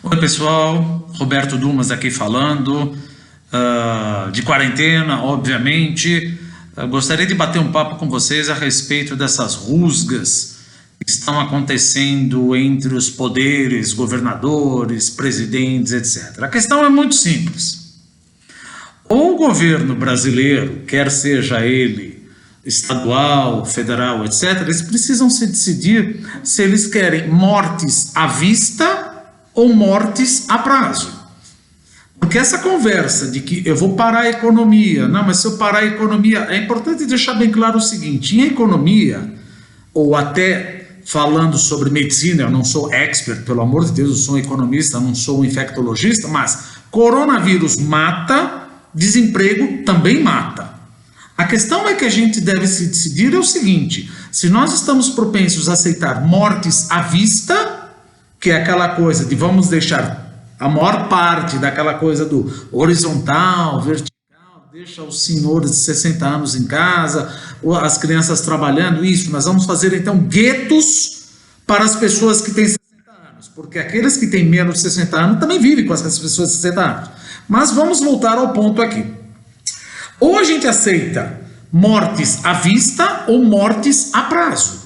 Oi pessoal, Roberto Dumas aqui falando, de quarentena, obviamente. Gostaria de bater um papo com vocês a respeito dessas rusgas que estão acontecendo entre os poderes, governadores, presidentes, etc. A questão é muito simples. Ou o governo brasileiro, quer seja ele estadual, federal, etc., eles precisam se decidir se eles querem mortes à vista ou mortes a prazo. Porque essa conversa de que eu vou parar a economia, não, mas se eu parar a economia, é importante deixar bem claro o seguinte: em economia, ou até falando sobre medicina, eu não sou expert, pelo amor de Deus, eu sou um economista, não sou um infectologista, mas coronavírus mata, desemprego também mata. A questão é que a gente deve se decidir é o seguinte: se nós estamos propensos a aceitar mortes à vista, que é aquela coisa de vamos deixar a maior parte daquela coisa do horizontal, vertical, deixa os senhores de 60 anos em casa, as crianças trabalhando, isso, nós vamos fazer então guetos para as pessoas que têm 60 anos, porque aqueles que têm menos de 60 anos também vivem com essas pessoas de 60 anos. Mas vamos voltar ao ponto aqui. Ou a gente aceita mortes à vista ou mortes a prazo.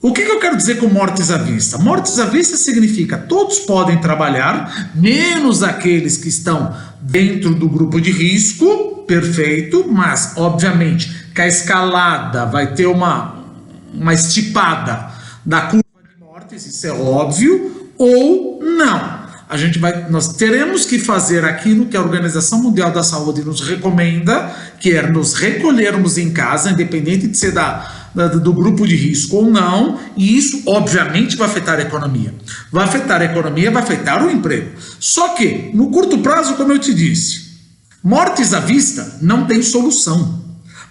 O que eu quero dizer com mortes à vista? Mortes à vista significa todos podem trabalhar, menos aqueles que estão dentro do grupo de risco, perfeito, mas obviamente que a escalada vai ter uma estipada da curva de mortes, isso é óbvio, ou não. Nós teremos que fazer aquilo que a Organização Mundial da Saúde nos recomenda, que é nos recolhermos em casa, independente de ser do grupo de risco ou não, e isso obviamente vai afetar a economia. Vai afetar a economia, vai afetar o emprego. Só que, no curto prazo, como eu te disse, mortes à vista não tem solução.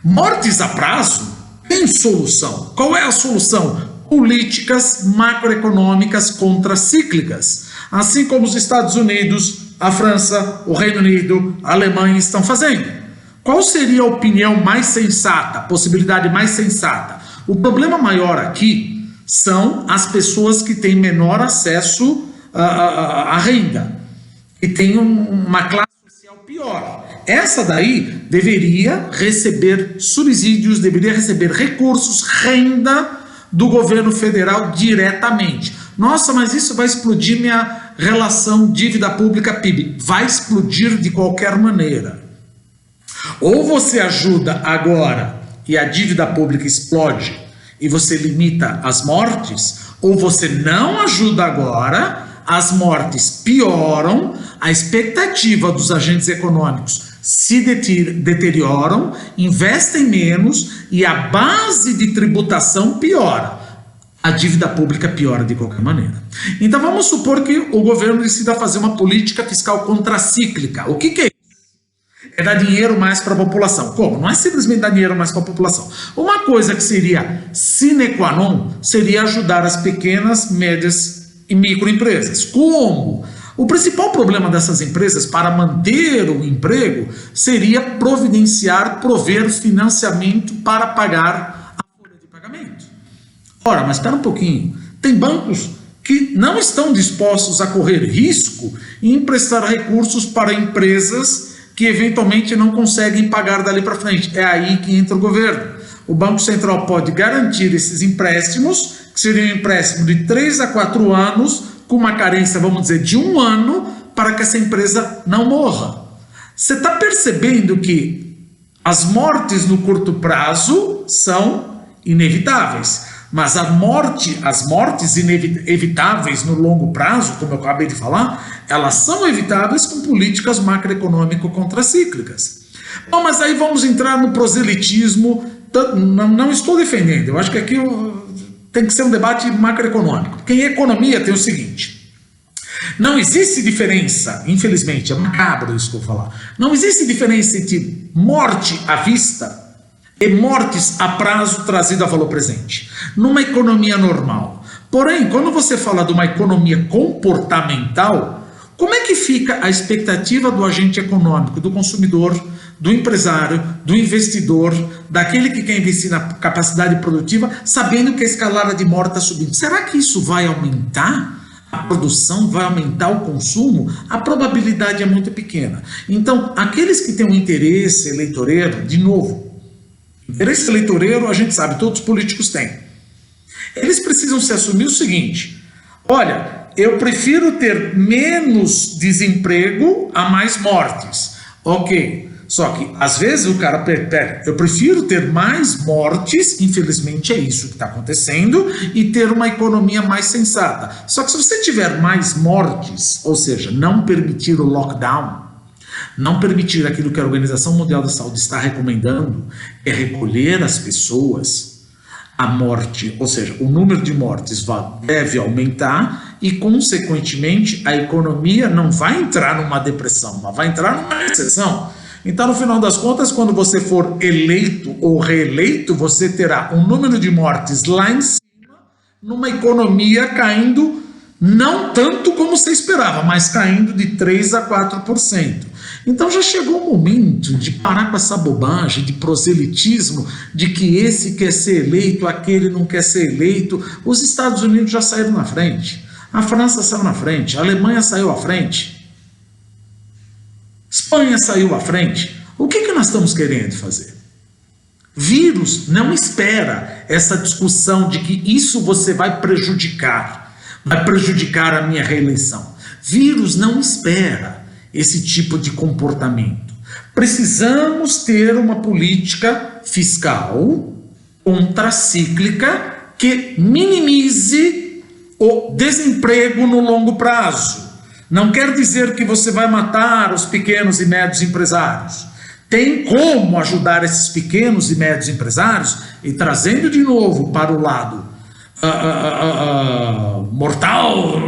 Mortes a prazo tem solução. Qual é a solução? Políticas macroeconômicas contracíclicas, assim como os Estados Unidos, a França, o Reino Unido, a Alemanha estão fazendo. Qual seria a opinião mais sensata, a possibilidade mais sensata? O problema maior aqui são as pessoas que têm menor acesso à renda, que têm uma classe social pior. Essa daí deveria receber subsídios, deveria receber recursos, renda do governo federal diretamente. Nossa, mas isso vai explodir minha relação dívida pública-PIB. Vai explodir de qualquer maneira. Ou você ajuda agora e a dívida pública explode e você limita as mortes, ou você não ajuda agora, as mortes pioram, a expectativa dos agentes econômicos se deterioram, investem menos e a base de tributação piora. A dívida pública piora de qualquer maneira. Então vamos supor que o governo decida fazer uma política fiscal contracíclica. O que é isso? É dar dinheiro mais para a população. Como? Não é simplesmente dar dinheiro mais para a população. Uma coisa que seria sine qua non seria ajudar as pequenas, médias e microempresas. Como? O principal problema dessas empresas para manter o emprego seria prover financiamento para pagar a folha de pagamento. Ora, mas espera um pouquinho. Tem bancos que não estão dispostos a correr risco e emprestar recursos para empresas que eventualmente não conseguem pagar dali para frente. É aí que entra o governo. O Banco Central pode garantir esses empréstimos, que seriam um empréstimo de 3 a 4 anos, com uma carência, vamos dizer, de 1 ano, para que essa empresa não morra. Você está percebendo que as mortes no curto prazo são inevitáveis, mas as mortes evitáveis no longo prazo, como eu acabei de falar, elas são evitáveis com políticas macroeconômico contracíclicas. Bom, mas aí vamos entrar no proselitismo. Não estou defendendo, eu acho que aqui tem que ser um debate macroeconômico, porque em economia tem o seguinte: não existe diferença, infelizmente, é macabro isso que eu vou falar, não existe diferença entre morte à vista e mortes a prazo trazida a valor presente, numa economia normal. Porém, quando você fala de uma economia comportamental, como é que fica a expectativa do agente econômico, do consumidor, do empresário, do investidor, daquele que quer investir na capacidade produtiva, sabendo que a escalada de morte está subindo? Será que isso vai aumentar a produção, vai aumentar o consumo, a probabilidade é muito pequena. Então, aqueles que têm um interesse eleitoreiro, de novo, interesse eleitoreiro a gente sabe, todos os políticos têm. Eles precisam se assumir o seguinte: olha, eu prefiro ter menos desemprego a mais mortes. Ok, só que às vezes o cara, pera, eu prefiro ter mais mortes, infelizmente é isso que está acontecendo, e ter uma economia mais sensata. Só que se você tiver mais mortes, ou seja, não permitir o lockdown, não permitir aquilo que a Organização Mundial da Saúde está recomendando, é recolher as pessoas, a morte, ou seja, o número de mortes deve aumentar e, consequentemente, a economia não vai entrar numa depressão, mas vai entrar numa recessão. Então, no final das contas, quando você for eleito ou reeleito, você terá um número de mortes lá em cima, numa economia caindo não tanto como você esperava, mas caindo de 3% a 4%. Então já chegou o momento de parar com essa bobagem de proselitismo, de que esse quer ser eleito, aquele não quer ser eleito. Os Estados Unidos já saíram na frente, a França saiu na frente, a Alemanha saiu à frente, Espanha saiu à frente. O que nós estamos querendo fazer? Vírus não espera essa discussão de que isso você vai prejudicar a minha reeleição. Vírus não espera esse tipo de comportamento. Precisamos ter uma política fiscal contracíclica que minimize o desemprego no longo prazo. Não quer dizer que você vai matar os pequenos e médios empresários. Tem como ajudar esses pequenos e médios empresários, e trazendo de novo para o lado mortal,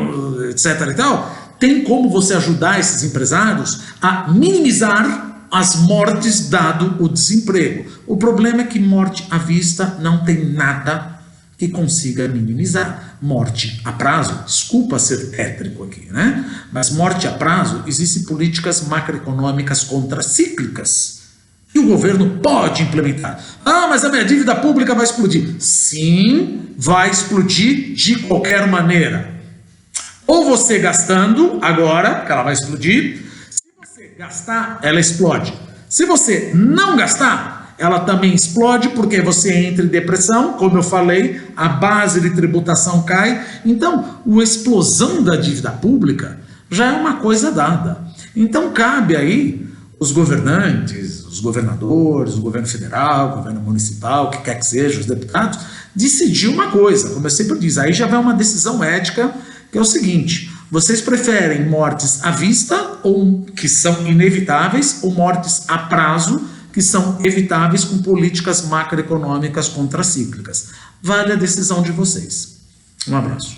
etc. e tal, tem como você ajudar esses empresários a minimizar as mortes dado o desemprego. O problema é que morte à vista não tem nada que consiga minimizar. Morte a prazo, desculpa ser tétrico aqui, né? Mas morte a prazo, existem políticas macroeconômicas contracíclicas que o governo pode implementar. Ah, mas a minha dívida pública vai explodir. Sim, vai explodir de qualquer maneira. Ou você gastando agora, que ela vai explodir. Se você gastar, ela explode. Se você não gastar, ela também explode, porque você entra em depressão, como eu falei, a base de tributação cai. Então, a explosão da dívida pública já é uma coisa dada. Então, cabe aí os governantes, os governadores, o governo federal, o governo municipal, o que quer que seja, os deputados, decidir uma coisa, como eu sempre digo, aí já vai uma decisão ética, que é o seguinte: vocês preferem mortes à vista, ou que são inevitáveis, ou mortes a prazo, que são evitáveis com políticas macroeconômicas contracíclicas? Vale a decisão de vocês. Um abraço.